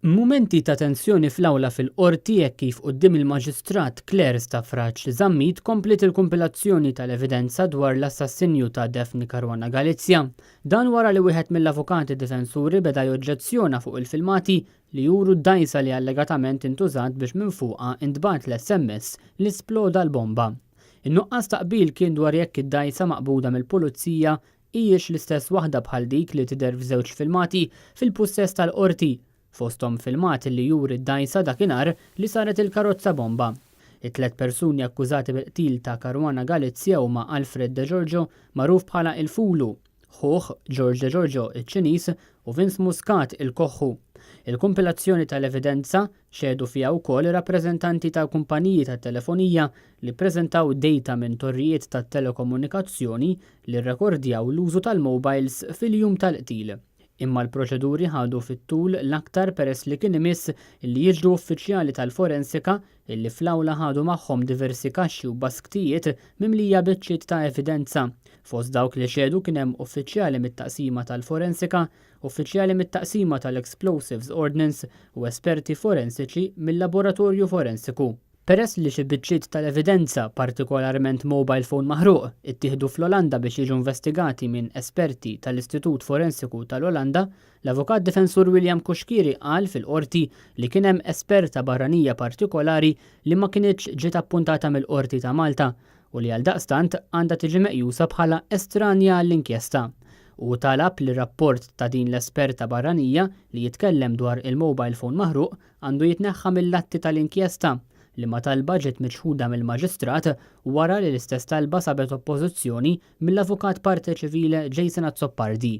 Mumenti ta' tensjoni fl-awla fil-qorti hekk kif quddiem il-Maġistrat Claire Staffraċ Zammit komplet il-kumpilazzjoni tal-evidenza dwar l-assassinju ta' Daphne Caruana Galizia. Dan wara li wieħed mill-avukati difensuri beda joġġezzjona fuq il-filmati li juru d-dajsa li allegatament intużat biex minn fuqha intbagħat l-SMS li sploda l-bomba. In-nuqqas taqbil kien dwar jekk id-dajsa maqbuda mill-pulizija hijiex l-istess waħda bħal dik li tidher f'żewġ filmati fil-pussess tal-qorti. Fosthom filmati li juri d-dajsa dakinhar li saret il-karozza bomba. It-tlet persuni akkużati bil-qtil ta' Caruana Galizia huma Alfred De Giorgio magħruf bħala il-Fulu, ħuħ George De Giorgio iċ-Ċiniż u Vince Muscat il-Koħħu. Il-kumpilazzjoni tal-evidenza xedu fiha wkoll rappreżentanti ta' kumpaniji tat-telefonija li ppreżentaw dejta minn torrijiet tat-telekomunikazzjoni li rrekordjaw l-użu tal-mobiles fil-jum tal-qtil. Imma l-proċeduri ħadu fit-tul l-aktar peress li kien imiss li jiġru uffiċjali tal-forensika illi fl-awla ħadu magħhom diversi kaxxi u basktijiet mimlija biċċiet ta' evidenza. Fost dawk li xedu kien hemm uffiċjali mit-taqsima tal-forensika, uffiċjali mit-taqsima tal-Explosives Ordnance u esperti forensiċi mill-laboratorju forensiku. Peress li xi biċċiet tal-evidenza, partikolarment mobile phone maħruq, ittieħdu fl-Olanda biex jiġu investigati minn esperti tal-Istitut Forensiku tal-Olanda, l-avukat difensur William Kuxkiri qal fil-qorti li kien hemm esperta barranija partikolari li ma kinitx ġiet appuntata mill-Qorti ta' Malta u li għaldaqstant għandha tiġi meqjusa bħala estranja għall-inkjesta. U talab li rapport ta' din l-esperta barranija li jitkellem dwar il-mobile phone maħruq għandu jitneħħa mill-atti tal-inkjesta li ma talba ġiet miċħuda mill-Maġistrat wara li l-istess talba sabet oppożizzjoni mill-avukat parte ċivile Jason Azzoppardi.